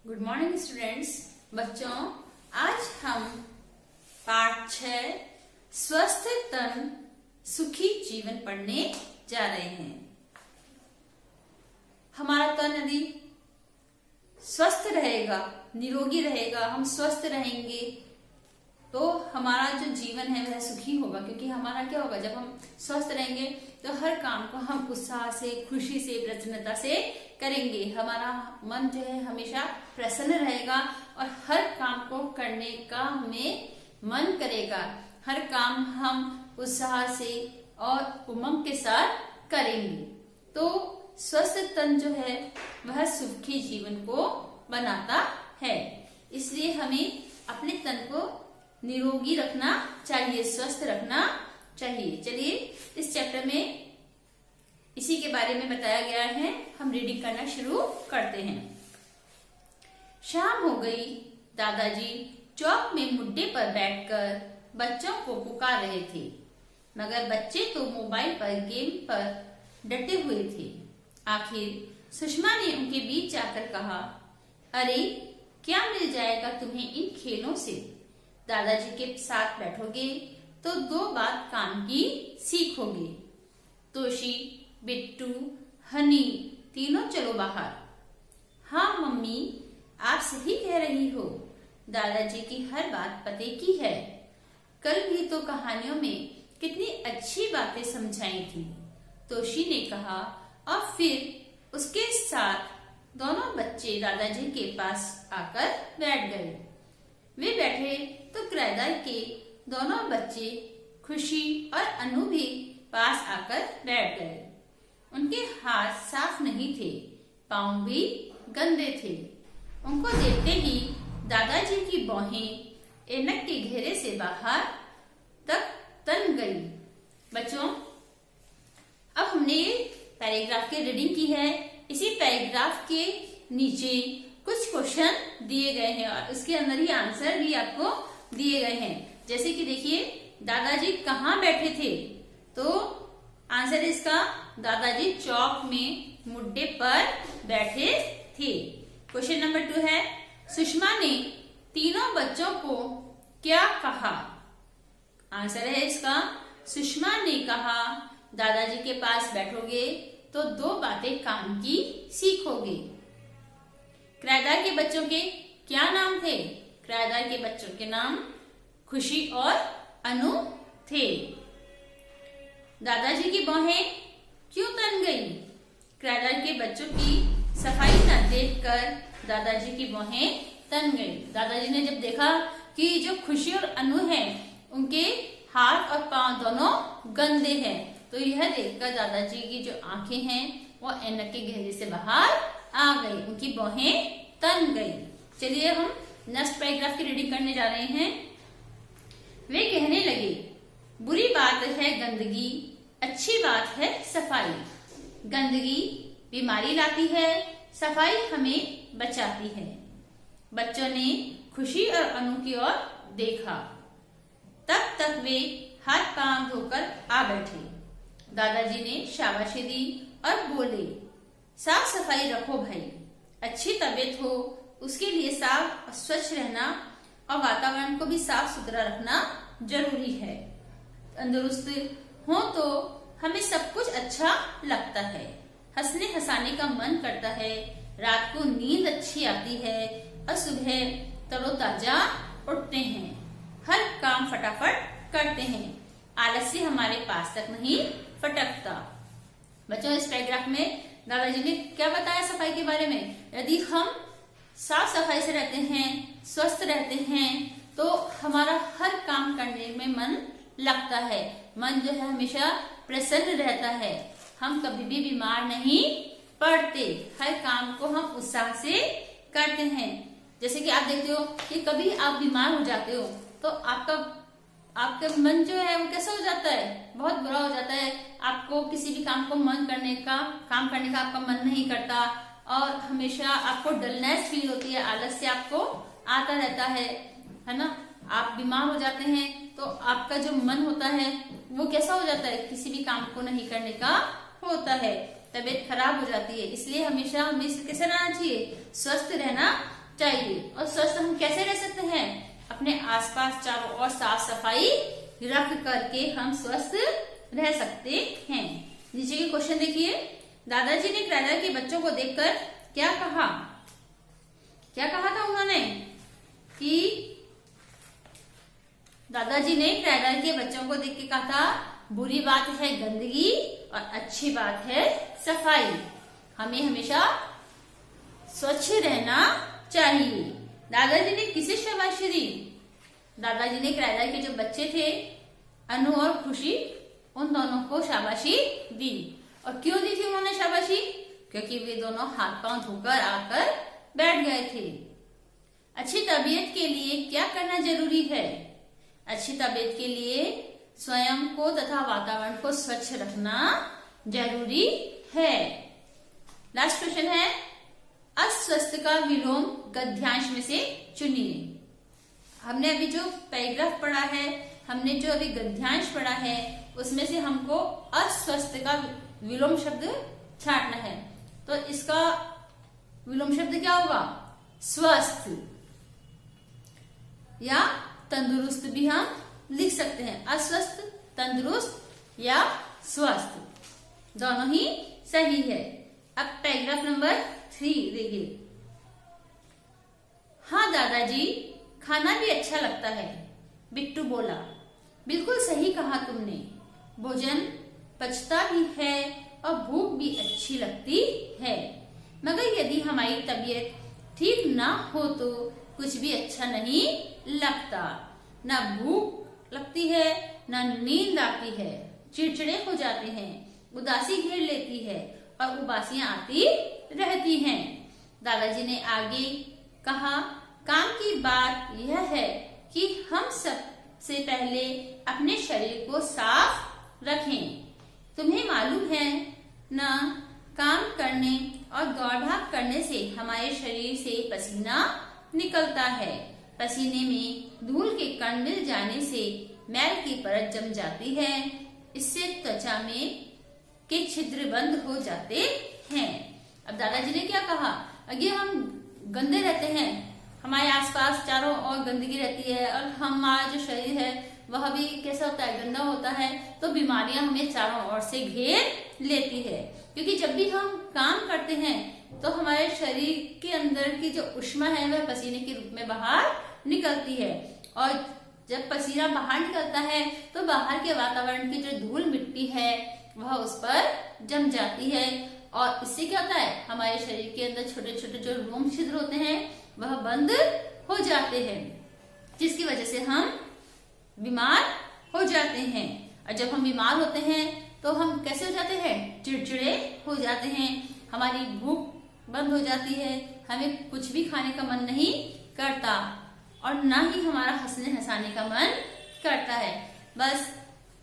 Good morning students. बच्चों, आज हम पाठ 6 स्वस्थ तन सुखी जीवन पढ़ने जा रहे हैं। हमारा तन यदि स्वस्थ रहेगा, निरोगी रहेगा, हम स्वस्थ रहेंगे तो हमारा जो जीवन है वह सुखी होगा। क्योंकि हमारा क्या होगा, जब हम स्वस्थ रहेंगे तो हर काम को हम उत्साह से, खुशी से, प्रसन्नता से करेंगे। हमारा मन जो है हमेशा प्रसन्न रहेगा और हर काम को करने का हमें मन करेगा। हर काम हम उत्साह से और उमंग के साथ करेंगे। तो स्वस्थ तन जो है वह सुखी जीवन को बनाता है। इसलिए हमें अपने तन को निरोगी रखना चाहिए, स्वस्थ रखना चाहिए। चलिए इस चैप्टर में इसी के बारे में बताया गया है। हम रीडिंग करना शुरू करते हैं। शाम हो गई। दादाजी चौक में मुड्डे पर बैठकर बच्चों को पुकार रहे थे, मगर बच्चे तो मोबाइल पर गेम पर डटे हुए थे। आखिर सुषमा ने उनके बीच आकर कहा, अरे क्या मिल जाएगा तुम्हें इन खेलों से? दादाजी के साथ बैठोगे तो 2 बात काम की सीखोगे। तोशी, बिट्टू, हनी तीनों चलो बाहर। हाँ मम्मी, आप सही कह रही हो। दादाजी की हर बात पते की है। कल भी तो कहानियों में कितनी अच्छी बातें समझाई थी, तोशी ने कहा। और फिर उसके साथ दोनों बच्चे दादाजी के पास आकर बैठ गए। वे बैठे तो किराएदार के दोनों बच्चे खुशी और अनु भी पास आकर बैठ गए। उनके हाथ साफ नहीं थे, पांव भी गंदे थे। उनको देखते ही दादाजी की बाहें ऐनक के घेरे से बाहर तक तन गई। बच्चों, अब हमने पैराग्राफ की रीडिंग की है। इसी पैराग्राफ के नीचे कुछ क्वेश्चन दिए गए हैं और उसके अंदर ही आंसर भी आपको दिए गए हैं। जैसे कि देखिए, दादाजी कहाँ बैठे थे? तो आंसर इसका, दादाजी चौक में मुड्डे पर बैठे थे। क्वेश्चन नंबर 2 है, सुषमा ने तीनों बच्चों को क्या कहा? आंसर है इसका, सुषमा ने कहा, दादाजी के पास बैठोगे तो 2 बातें काम की सीखोगे। किराएदार के बच्चों के क्या नाम थे? किराएदार के बच्चों के नाम खुशी और अनु थे। दादाजी की बाहें क्यों तन गई? किराएदार के बच्चों की सफाई न देखकर दादाजी की बाहें तन गई। दादाजी ने जब देखा कि जो खुशी और अनु हैं उनके हाथ और पांव दोनों गंदे हैं, तो यह देखकर दादाजी की जो आंखें हैं वो ऐनक के घेरे से बाहर आ गई, उनकी बाहें तन गई। चलिए हम नेक्स्ट पैराग्राफ की रीडिंग करने जा रहे हैं। वे कहने लगे, बुरी बात है गंदगी, अच्छी बात है सफाई। गंदगी बीमारी लाती है, सफाई हमें बचाती है। बच्चों ने खुशी और अनु की ओर देखा। तब तक वे हाथ पांव धोकर आ बैठे। दादाजी ने शाबाशी दी और बोले, साफ सफाई रखो भाई। अच्छी तबीयत हो उसके लिए साफ और स्वच्छ रहना और वातावरण को भी साफ सुथरा रखना जरूरी है। तंदुरुस्त हो तो हमें सब कुछ अच्छा लगता है, हंसने हंसाने का मन करता है, रात को नींद अच्छी आती है और सुबह तरोताजा उठते हैं, हर काम फटाफट करते हैं, आलस्य हमारे पास तक नहीं फटकता। बच्चों, इस पैराग्राफ में दादाजी ने क्या बताया सफाई के बारे में? यदि हम साफ सफाई से रहते हैं, स्वस्थ रहते हैं, तो हमारा हर काम करने में मन लगता है। मन जो है हमेशा प्रसन्न रहता है। हम कभी भी बीमार नहीं पड़ते, हर काम को हम उत्साह से करते हैं। जैसे कि आप देखते हो कि कभी आप बीमार हो जाते हो तो आपका मन जो है वो कैसा हो जाता है, बहुत बुरा हो जाता है। आपको किसी भी काम करने का आपका मन नहीं करता और हमेशा आपको डलनेस फील होती है, आलस्य आपको आता रहता है ना। आप बीमार हो जाते हैं तो आपका जो मन होता है वो कैसा हो जाता है, किसी भी काम को नहीं करने का होता है, तबीयत खराब हो जाती है। इसलिए हमेशा हमें कैसे रहना चाहिए, स्वस्थ रहना चाहिए। और स्वस्थ हम कैसे रह सकते हैं? अपने आसपास चारों ओर साफ सफाई रख करके हम स्वस्थ रह सकते हैं। नीचे के क्वेश्चन देखिए। दादाजी ने क्राइडर के बच्चों को देखकर क्या कहा? क्या कहा था उन्होंने? कि दादाजी ने क्राइडर के बच्चों को देख के कहा था, बुरी बात है गंदगी और अच्छी बात है सफाई। हमें हमेशा स्वच्छ रहना चाहिए। दादाजी ने किसे शाबाशी दी? दादाजी ने क्राइडर के जो बच्चे थे, अनु और खुशी, उन दोनों को शाबाशी दी। और क्यों दी थी उन्होंने शाबाशी? क्योंकि वे दोनों हाथ पांव धोकर आकर बैठ गए थे। अच्छी तबीयत के लिए क्या करना जरूरी है? अच्छी तबीयत के लिए स्वयं को तथा वातावरण को स्वच्छ रखना जरूरी है। लास्ट क्वेश्चन है, अस्वस्थ का विलोम गद्यांश में से चुनिए। हमने अभी जो पैराग्राफ पढ़ा है, हमने जो अभी गद्यांश पढ़ा है, उसमें से हमको अस्वस्थ का विलोम शब्द छांटना है। तो इसका विलोम शब्द क्या होगा? स्वस्थ या तंदुरुस्त भी हम लिख सकते हैं। अस्वस्थ, तंदुरुस्त या स्वस्थ, दोनों ही सही है। अब पैराग्राफ नंबर 3 देखिए। हाँ दादाजी, खाना भी अच्छा लगता है, बिट्टू बोला। बिल्कुल सही कहा तुमने। भोजन पचता भी है और भूख भी अच्छी लगती है, मगर यदि हमारी तबीयत ठीक ना हो तो कुछ भी अच्छा नहीं लगता। ना भूख लगती है, ना नींद आती है, चिड़चिड़े हो जाते हैं, उदासी घेर लेती है और उबासियां आती रहती हैं। दादाजी ने आगे कहा, काम की बात यह है कि हम सबसे पहले अपने शरीर को साफ रखें। तुम्हें मालूम है ना, काम करने और दौड़ भाग करने से हमारे शरीर से पसीना निकलता है। पसीने में धूल के कण मिल जाने से मैल की परत जम जाती है। इससे त्वचा में के छिद्र बंद हो जाते हैं। अब दादाजी ने क्या कहा? अगर हम गंदे रहते हैं, हमारे आसपास चारों ओर गंदगी रहती है और हमारा जो शरीर है वह भी कैसा होता है? गंदा होता है। तो बीमारियां हमें चारों ओर से घेर लेती है। क्योंकि जब भी हम काम करते हैं तो हमारे शरीर के अंदर की जो ऊष्मा है वह पसीने के रूप में बाहर निकलती है। और जब पसीना बाहर निकलता है तो बाहर के वातावरण की जो धूल मिट्टी है वह उस पर जम जाती है। और इससे क्या होता है? हमारे शरीर के अंदर छोटे छोटे जो रोम छिद्र होते हैं वह बंद हो जाते हैं, जिसकी वजह से हम बीमार हो जाते हैं। और जब हम बीमार होते हैं तो हम कैसे हो जाते हैं? चिड़चिड़े हो जाते हैं, हमारी भूख बंद हो जाती है, हमें कुछ भी खाने का मन नहीं करता और ना ही हमारा हंसने हंसाने का मन करता है। बस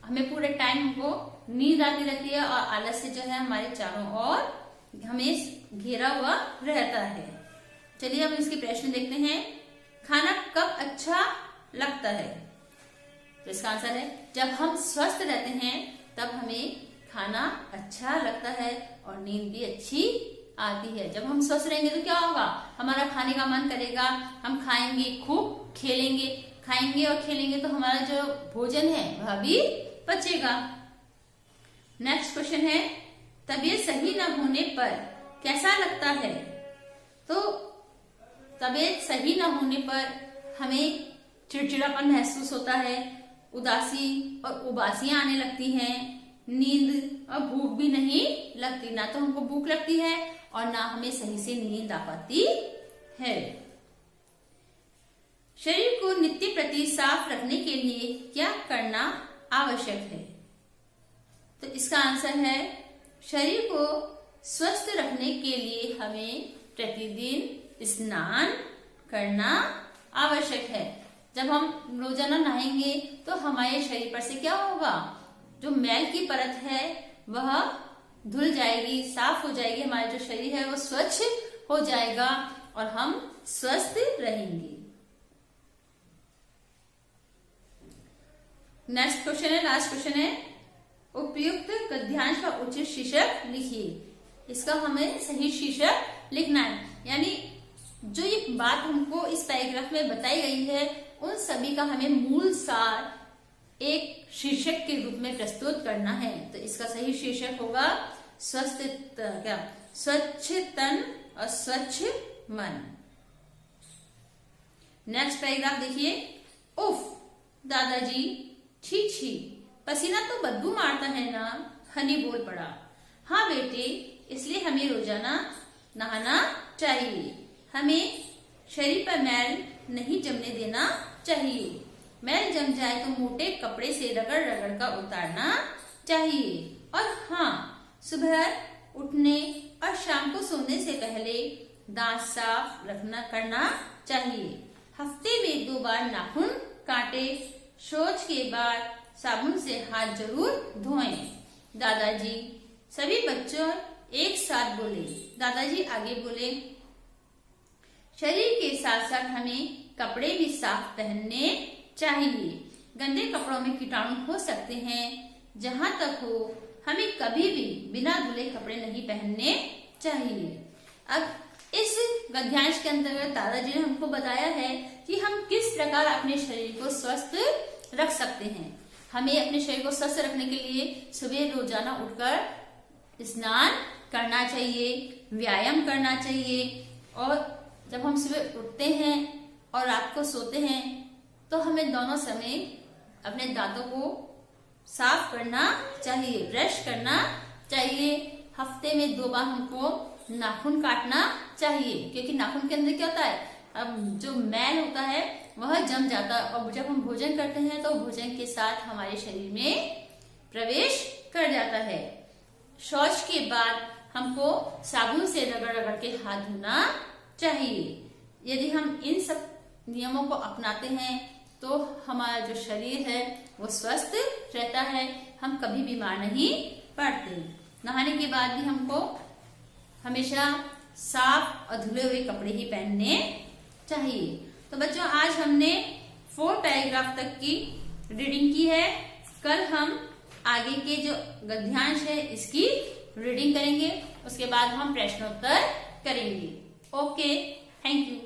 हमें पूरे टाइम को नींद आती रहती है और आलस से जो है हमारे चारों ओर हमें घेरा हुआ रहता है। चलिए अब इसके प्रश्न देखते हैं। खाना कब अच्छा लगता है? तो इसका आंसर है, जब हम स्वस्थ रहते हैं तब हमें खाना अच्छा लगता है और नींद भी अच्छी आती है। जब हम स्वस्थ रहेंगे तो क्या होगा? हमारा खाने का मन करेगा, हम खाएंगे, खूब खेलेंगे, खाएंगे और खेलेंगे तो हमारा जो भोजन है वह भी पचेगा। नेक्स्ट क्वेश्चन है, तबीयत सही न होने पर कैसा लगता है? तो तबीयत सही न होने पर हमें चिड़चिड़ापन महसूस होता है, उदासी और उबासियां आने लगती हैं, नींद और भूख भी नहीं लगती। ना तो हमको भूख लगती है और ना हमें सही से नींद आ पाती है। शरीर को नित्य प्रति साफ रखने के लिए क्या करना आवश्यक है? तो इसका आंसर है, शरीर को स्वस्थ रखने के लिए हमें प्रतिदिन स्नान करना आवश्यक है। जब हम रोजाना नहाएंगे तो हमारे शरीर पर से क्या होगा? जो मैल की परत है वह धुल जाएगी, साफ हो जाएगी, हमारा जो शरीर है वो स्वच्छ हो जाएगा और हम स्वस्थ रहेंगे। नेक्स्ट क्वेश्चन है, लास्ट क्वेश्चन है, उपयुक्त गद्यांश का उचित शीर्षक लिखिए। इसका हमें सही शीर्षक लिखना है, यानी जो ये बात हमको इस पैराग्राफ में बताई गई है उन सभी का हमें मूल सार एक शीर्षक के रूप में प्रस्तुत करना है। तो इसका सही शीर्षक होगा स्वच्छ तन और स्वच्छ मन। नेक्स्ट पैराग्राफ देखिए। उफ दादाजी, छी छी, पसीना तो बदबू मारता है ना, हनी बोल पड़ा। हाँ बेटे, इसलिए हमें रोजाना नहाना चाहिए। हमें शरीर पर मैल नहीं जमने देना चाहिए। मैल जम जाए तो मोटे कपड़े से रगड़ रगड़ कर उतारना चाहिए। और हाँ, सुबह उठने और शाम को सोने से पहले दांत साफ करना चाहिए। हफ्ते में 2 बार नाखून काटे। शौच के बाद साबुन से हाथ जरूर धोएं। दादाजी, सभी बच्चों एक साथ बोले। दादाजी आगे बोले, शरीर के साथ साथ हमें कपड़े भी साफ पहनने चाहिए। गंदे कपड़ों में कीटाणु हो सकते हैं। जहां तक हो, हमें कभी भी बिना धुले कपड़े नहीं पहनने चाहिए। अब इस गद्यांश के अंतर्गत दादाजी ने हमको बताया है कि हम किस प्रकार अपने शरीर को स्वस्थ रख सकते हैं। हमें अपने शरीर को स्वस्थ रखने के लिए सुबह रोजाना उठकर स्नान करना चाहिए, व्यायाम करना चाहिए। और जब हम सुबह उठते हैं और रात को सोते हैं तो हमें दोनों समय अपने दांतों को साफ करना चाहिए, ब्रश करना चाहिए। हफ्ते में 2 बार हमको नाखून काटना चाहिए, क्योंकि नाखून के अंदर क्या होता है, अब जो मैल होता है वह जम जाता है और जब हम भोजन करते हैं तो भोजन के साथ हमारे शरीर में प्रवेश कर जाता है। शौच के बाद हमको साबुन से रगड़ रगड़ के हाथ धोना चाहिए। यदि हम इन सब नियमों को अपनाते हैं तो हमारा जो शरीर है वो स्वस्थ रहता है, हम कभी बीमार नहीं पड़ते। नहाने के बाद भी हमको हमेशा साफ और धुले हुए कपड़े ही पहनने चाहिए। तो बच्चों, आज हमने 4 पैराग्राफ तक की रीडिंग की है। कल हम आगे के जो गद्यांश है इसकी रीडिंग करेंगे, उसके बाद हम प्रश्नोत्तर करेंगे। Okay, thank you.